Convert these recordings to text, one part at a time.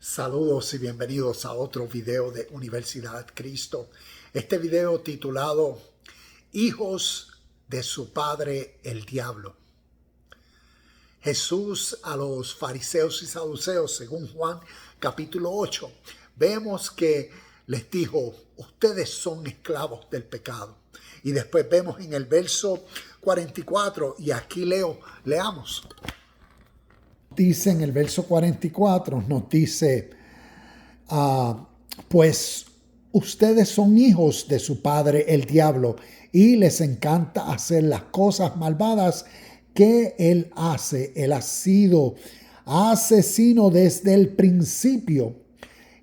Saludos y bienvenidos a otro video de Universidad Cristo. Este video titulado Hijos de su padre el diablo. Jesús a los fariseos y saduceos, según Juan capítulo 8, vemos que les dijo, ustedes son esclavos del pecado. Y después vemos en el verso 44, y aquí leamos. Dice en el verso 44, nos dice, pues ustedes son hijos de su padre el diablo y les encanta hacer las cosas malvadas que él hace. Él ha sido asesino desde el principio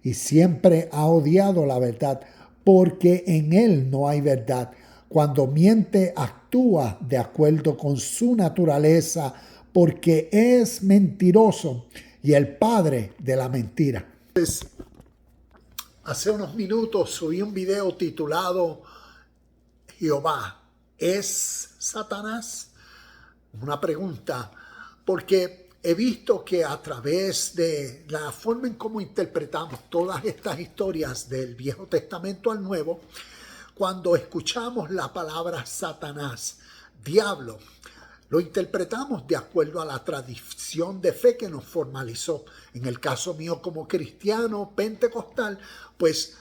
y siempre ha odiado la verdad porque en él no hay verdad. Cuando miente, actúa de acuerdo con su naturaleza porque es mentiroso y el padre de la mentira. Hace unos minutos subí un video titulado Jehová, ¿es Satanás? Una pregunta, porque he visto que a través de la forma en cómo interpretamos todas estas historias del Viejo Testamento al Nuevo, cuando escuchamos la palabra Satanás, diablo, lo interpretamos de acuerdo a la tradición de fe que nos formalizó. En el caso mío como cristiano pentecostal, pues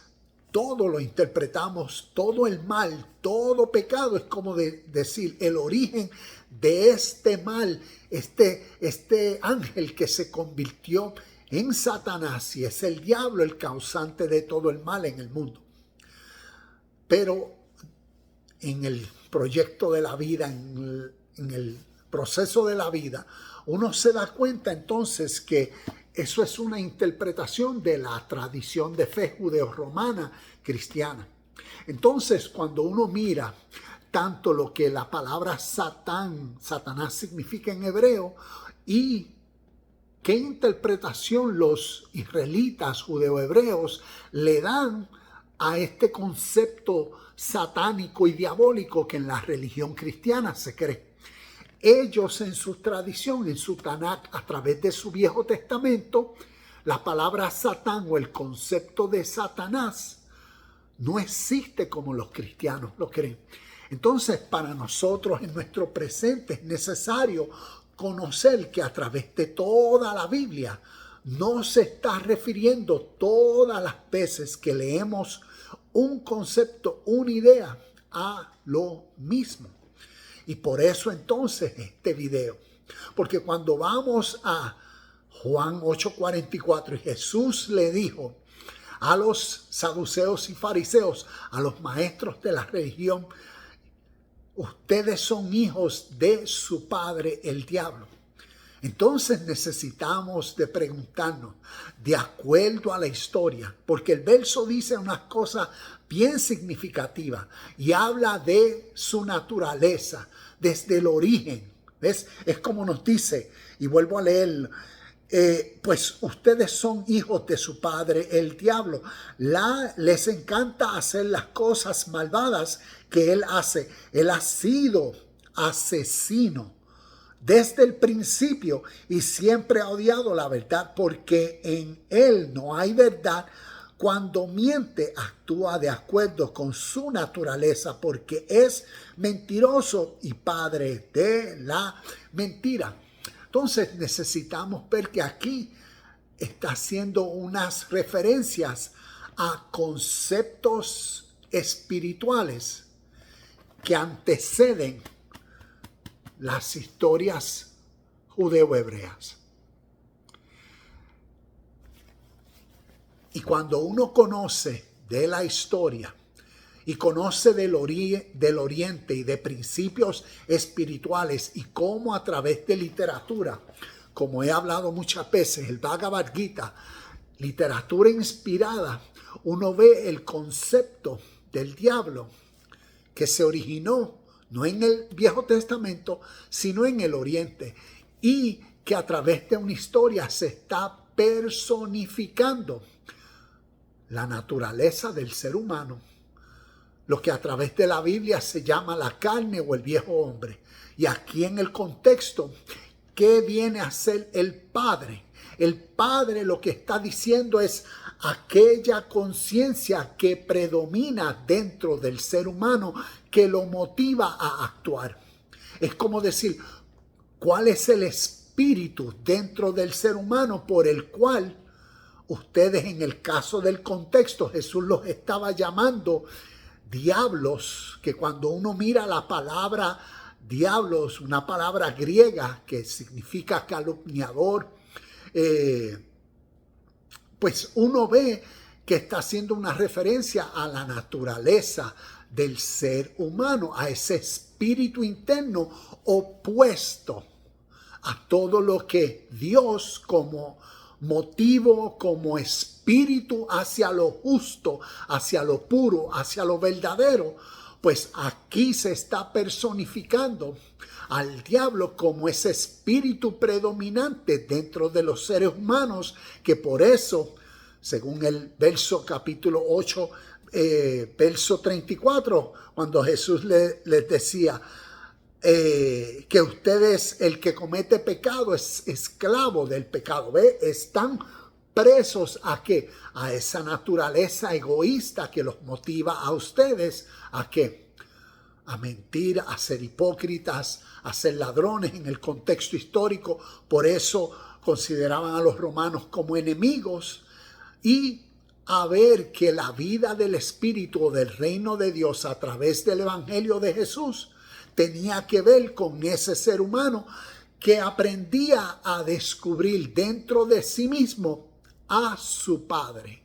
todo lo interpretamos, todo el mal, todo pecado, es como decir el origen de este mal, este ángel que se convirtió en Satanás y es el diablo el causante de todo el mal en el mundo. Pero en el proyecto de la vida, en el proceso de la vida, uno se da cuenta entonces que eso es una interpretación de la tradición de fe judeo-romana cristiana. Entonces, cuando uno mira tanto lo que la palabra Satanás significa en hebreo y qué interpretación los israelitas judeo-hebreos le dan a este concepto satánico y diabólico que en la religión cristiana se cree. Ellos en su tradición, en su Tanakh, a través de su Viejo Testamento, la palabra Satán o el concepto de Satanás no existe como los cristianos lo creen. Entonces, para nosotros en nuestro presente es necesario conocer que a través de toda la Biblia no se está refiriendo todas las veces que leemos un concepto, una idea, a lo mismo. Y por eso entonces este video. Porque cuando vamos a Juan 8:44 y Jesús le dijo a los saduceos y fariseos, a los maestros de la religión, ustedes son hijos de su padre el diablo. Entonces necesitamos de preguntarnos, de acuerdo a la historia, porque el verso dice unas cosas bien significativas y habla de su naturaleza, desde el origen. ¿Ves? Es como nos dice, y vuelvo a leer, pues ustedes son hijos de su padre el diablo. Les encanta hacer las cosas malvadas que él hace. Él ha sido asesino desde el principio y siempre ha odiado la verdad porque en él no hay verdad. Cuando miente, actúa de acuerdo con su naturaleza porque es mentiroso y padre de la mentira. Entonces necesitamos ver que aquí está haciendo unas referencias a conceptos espirituales que anteceden las historias judeo-hebreas. Y cuando uno conoce de la historia y conoce del oriente y de principios espirituales y cómo a través de literatura, como he hablado muchas veces, el Bhagavad Gita, literatura inspirada, uno ve el concepto del diablo que se originó no en el Viejo Testamento, sino en el Oriente, y que a través de una historia se está personificando la naturaleza del ser humano, lo que a través de la Biblia se llama la carne o el viejo hombre. Y aquí en el contexto, ¿qué viene a ser el Padre? El Padre lo que está diciendo es aquella conciencia que predomina dentro del ser humano que lo motiva a actuar. Es como decir, ¿cuál es el espíritu dentro del ser humano por el cual ustedes, en el caso del contexto, Jesús los estaba llamando diablos? Que cuando uno mira la palabra diablos, una palabra griega que significa calumniador, pues uno ve que está haciendo una referencia a la naturaleza del ser humano, a ese espíritu interno opuesto a todo lo que Dios como motivo, como espíritu hacia lo justo, hacia lo puro, hacia lo verdadero, pues aquí se está personificando al diablo como ese espíritu predominante dentro de los seres humanos, que por eso, según el verso capítulo 8, verso 34, cuando Jesús les decía que ustedes, el que comete pecado es esclavo del pecado. ¿Ve? Están presos ¿a qué? A esa naturaleza egoísta que los motiva a ustedes ¿a qué? A mentir, a ser hipócritas, a ser ladrones en el contexto histórico. Por eso consideraban a los romanos como enemigos, y a ver que la vida del Espíritu o del reino de Dios a través del Evangelio de Jesús tenía que ver con ese ser humano que aprendía a descubrir dentro de sí mismo a su Padre.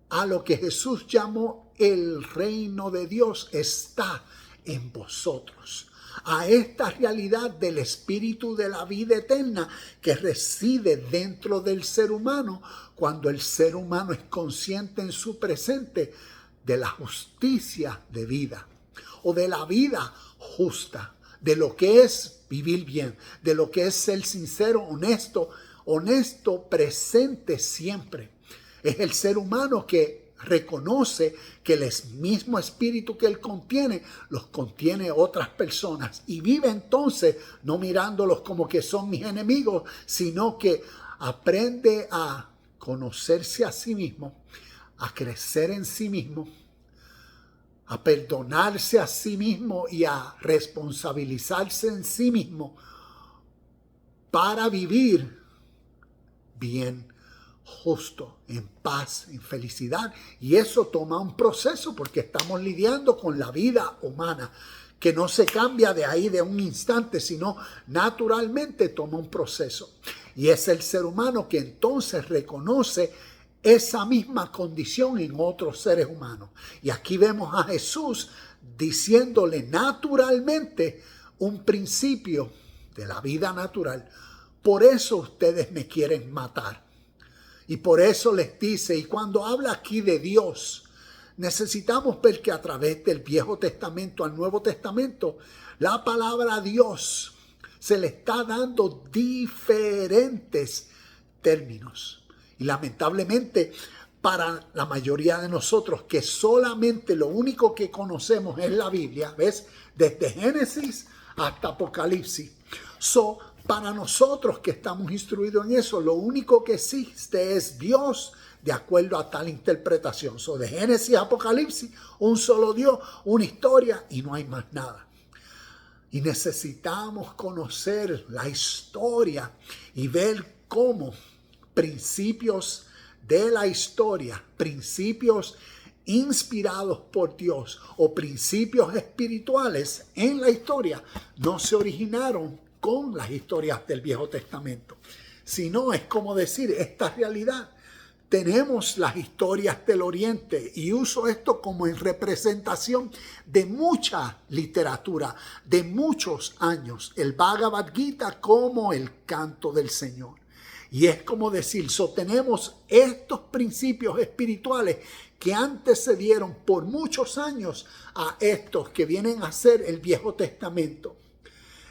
A lo que Jesús llamó el reino de Dios está en vosotros. A esta realidad del espíritu de la vida eterna que reside dentro del ser humano cuando el ser humano es consciente en su presente de la justicia de vida o de la vida justa, de lo que es vivir bien, de lo que es ser sincero, honesto, presente siempre. Es el ser humano que reconoce que el mismo espíritu que él contiene, los contiene otras personas, y vive entonces no mirándolos como que son mis enemigos, sino que aprende a conocerse a sí mismo, a crecer en sí mismo, a perdonarse a sí mismo y a responsabilizarse en sí mismo para vivir bien, justo, en paz, en felicidad. Y eso toma un proceso porque estamos lidiando con la vida humana que no se cambia de ahí de un instante, sino naturalmente toma un proceso. Y es el ser humano que entonces reconoce esa misma condición en otros seres humanos. Y aquí vemos a Jesús diciéndole naturalmente un principio de la vida natural. Por eso ustedes me quieren matar. Y por eso les dice, y cuando habla aquí de Dios, necesitamos ver que a través del Viejo Testamento al Nuevo Testamento, la palabra Dios se le está dando diferentes términos. Y lamentablemente para la mayoría de nosotros que solamente lo único que conocemos es la Biblia, ¿ves? Desde Génesis hasta Apocalipsis. Para nosotros que estamos instruidos en eso, lo único que existe es Dios de acuerdo a tal interpretación. De Génesis a Apocalipsis, un solo Dios, una historia y no hay más nada. Y necesitamos conocer la historia y ver cómo principios de la historia, principios inspirados por Dios o principios espirituales en la historia no se originaron con las historias del Viejo Testamento, sino es como decir, esta realidad, tenemos las historias del Oriente, y uso esto como en representación de mucha literatura, de muchos años, el Bhagavad Gita como el canto del Señor. Y es como decir, tenemos estos principios espirituales que antecedieron por muchos años a estos que vienen a ser el Viejo Testamento.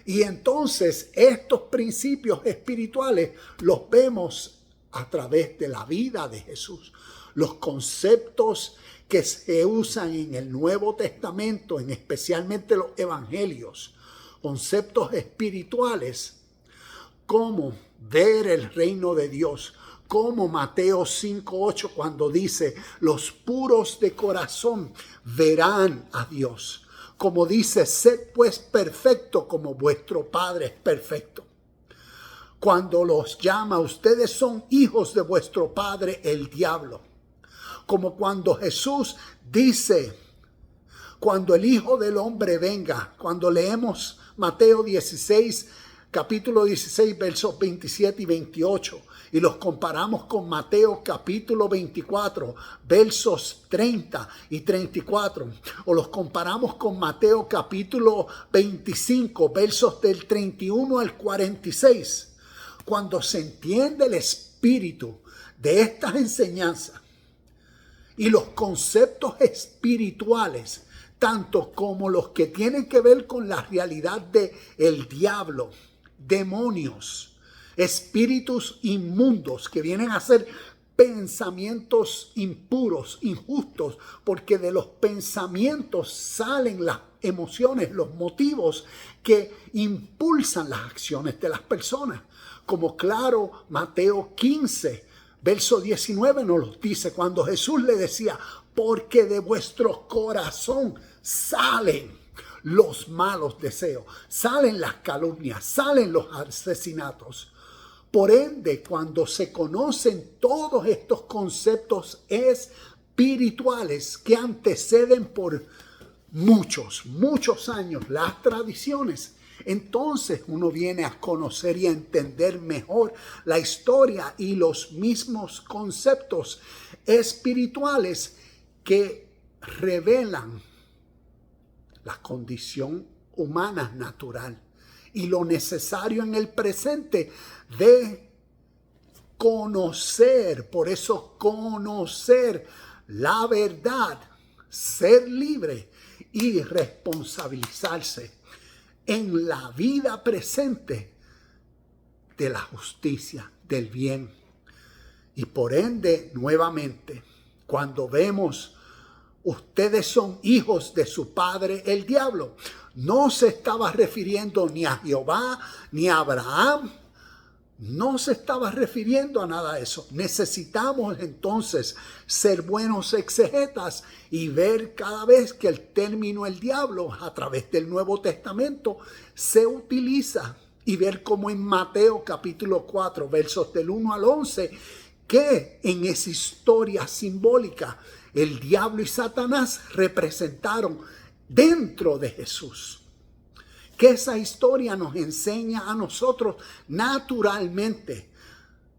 Y entonces estos principios espirituales los vemos a través de la vida de Jesús. Los conceptos que se usan en el Nuevo Testamento, en especialmente los evangelios, conceptos espirituales como ver el reino de Dios. Como Mateo 5:8 cuando dice, los puros de corazón verán a Dios. Como dice, sed pues perfecto como vuestro Padre es perfecto. Cuando los llama, ustedes son hijos de vuestro padre el diablo. Como cuando Jesús dice, cuando el Hijo del Hombre venga, cuando leemos Mateo 16, capítulo 16, versos 27 y 28, y los comparamos con Mateo capítulo 24, versos 30 y 34, o los comparamos con Mateo capítulo 25, versos del 31 al 46, cuando se entiende el espíritu de estas enseñanzas y los conceptos espirituales, tanto como los que tienen que ver con la realidad de el diablo, demonios, espíritus inmundos que vienen a ser pensamientos impuros, injustos, porque de los pensamientos salen las emociones, los motivos que impulsan las acciones de las personas. Como claro, Mateo 15, verso 19 nos lo dice cuando Jesús le decía, porque de vuestro corazón salen los malos deseos, salen las calumnias, salen los asesinatos. Por ende, cuando se conocen todos estos conceptos espirituales que anteceden por muchos años las tradiciones, entonces uno viene a conocer y a entender mejor la historia y los mismos conceptos espirituales que revelan la condición humana natural y lo necesario en el presente de conocer. Por eso conocer la verdad, ser libre y responsabilizarse en la vida presente de la justicia, del bien. Y por ende, nuevamente, cuando vemos, ustedes son hijos de su padre el diablo, no se estaba refiriendo ni a Jehová, ni a Abraham, no se estaba refiriendo a nada de eso. Necesitamos entonces ser buenos exegetas y ver cada vez que el término el diablo a través del Nuevo Testamento se utiliza y ver cómo en Mateo capítulo 4 versos del 1 al 11 que en esa historia simbólica el diablo y Satanás representaron dentro de Jesús. Que esa historia nos enseña a nosotros naturalmente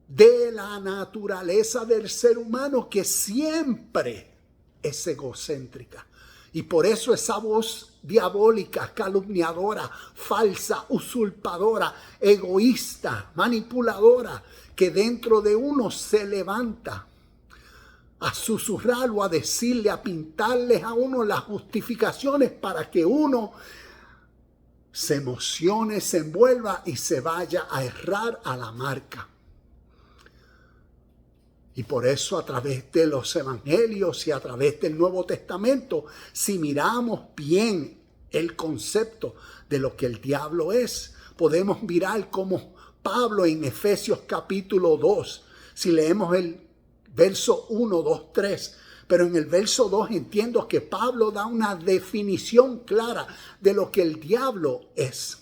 de la naturaleza del ser humano que siempre es egocéntrica. Y por eso esa voz diabólica, calumniadora, falsa, usurpadora, egoísta, manipuladora, que dentro de uno se levanta a susurrar o a decirle, a pintarles a uno las justificaciones para que uno se emocione, se envuelva y se vaya a errar a la marca. Y por eso a través de los evangelios y a través del Nuevo Testamento, si miramos bien el concepto de lo que el diablo es, podemos mirar como Pablo en Efesios capítulo 2, si leemos el verso 1, 2, 3, pero en el verso 2 entiendo que Pablo da una definición clara de lo que el diablo es,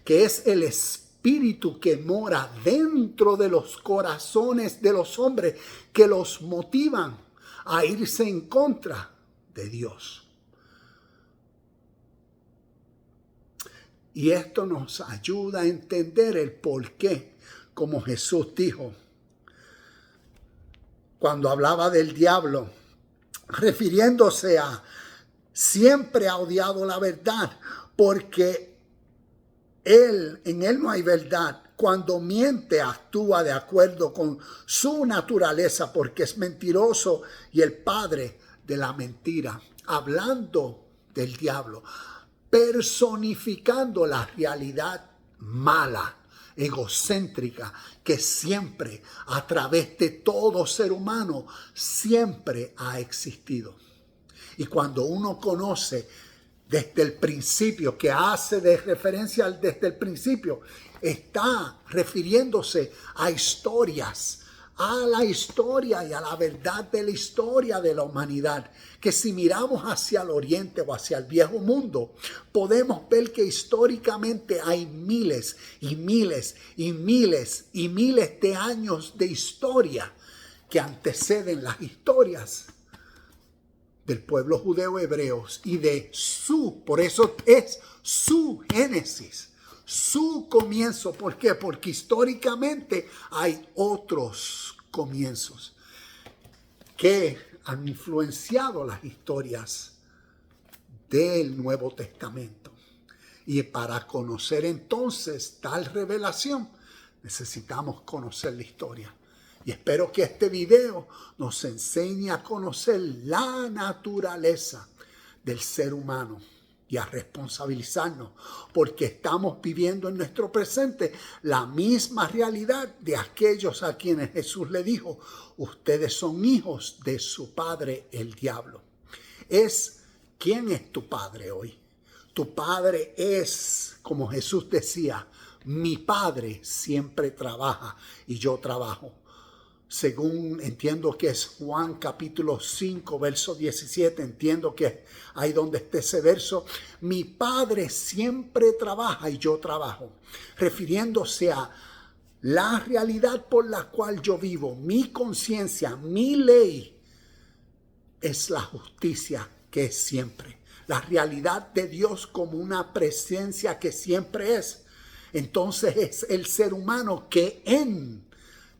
que es el espíritu que mora dentro de los corazones de los hombres que los motivan a irse en contra de Dios. Y esto nos ayuda a entender el por qué, como Jesús dijo, cuando hablaba del diablo, refiriéndose a siempre ha odiado la verdad, porque en él no hay verdad. Cuando miente, actúa de acuerdo con su naturaleza, porque es mentiroso y el padre de la mentira. Hablando del diablo, personificando la realidad mala, egocéntrica, que siempre a través de todo ser humano siempre ha existido. Y cuando uno conoce desde el principio, que hace de referencia al desde el principio, está refiriéndose a historias, a la historia y a la verdad de la historia de la humanidad, que si miramos hacia el oriente o hacia el viejo mundo, podemos ver que históricamente hay miles y miles y miles y miles de años de historia que anteceden las historias del pueblo judeo hebreo y de por eso es su génesis, su comienzo. ¿Por qué? Porque históricamente hay otros comienzos que han influenciado las historias del Nuevo Testamento. Y para conocer entonces tal revelación, necesitamos conocer la historia. Y espero que este video nos enseñe a conocer la naturaleza del ser humano y a responsabilizarnos, porque estamos viviendo en nuestro presente la misma realidad de aquellos a quienes Jesús le dijo: ustedes son hijos de su padre el diablo. ¿Quién es tu padre hoy? Tu padre es, como Jesús decía, mi padre siempre trabaja y yo trabajo. Según entiendo que es Juan capítulo 5, verso 17, entiendo que ahí donde esté ese verso, mi padre siempre trabaja y yo trabajo, refiriéndose a la realidad por la cual yo vivo, mi conciencia, mi ley, es la justicia que es siempre, la realidad de Dios como una presencia que siempre es. Entonces es el ser humano que en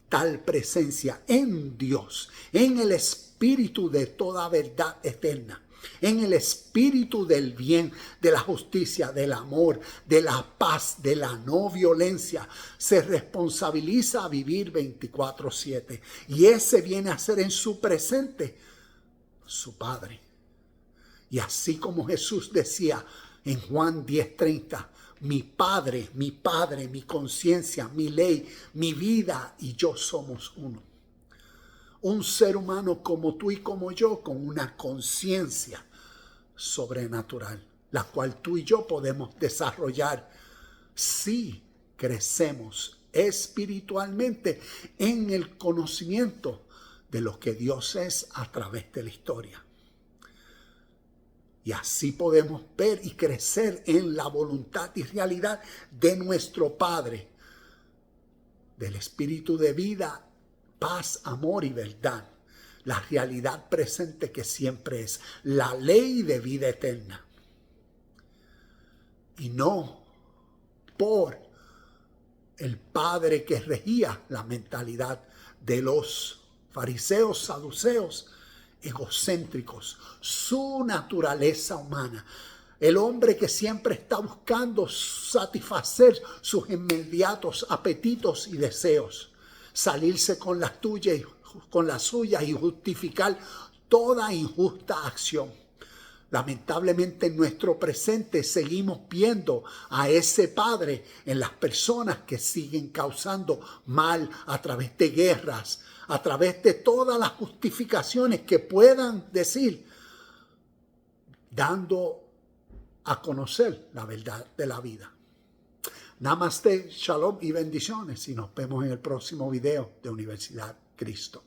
tal presencia, en Dios, en el espíritu de toda verdad eterna, en el espíritu del bien, de la justicia, del amor, de la paz, de la no violencia, se responsabiliza a vivir 24/7. Y ese viene a ser en su presente su Padre. Y así como Jesús decía en Juan 10:30, mi Padre, mi conciencia, mi ley, mi vida y yo somos uno. Un ser humano como tú y como yo, con una conciencia sobrenatural, la cual tú y yo podemos desarrollar si crecemos espiritualmente en el conocimiento de lo que Dios es a través de la historia. Y así podemos ver y crecer en la voluntad y realidad de nuestro Padre, del espíritu de vida, paz, amor y verdad. La realidad presente que siempre es la ley de vida eterna. Y no por el Padre que regía la mentalidad de los fariseos, saduceos, egocéntricos, su naturaleza humana. El hombre que siempre está buscando satisfacer sus inmediatos apetitos y deseos, salirse con las suyas y justificar toda injusta acción. Lamentablemente en nuestro presente seguimos viendo a ese padre en las personas que siguen causando mal a través de guerras, a través de todas las justificaciones que puedan decir, dando a conocer la verdad de la vida. Namaste, shalom y bendiciones, y nos vemos en el próximo video de Universidad Cristo.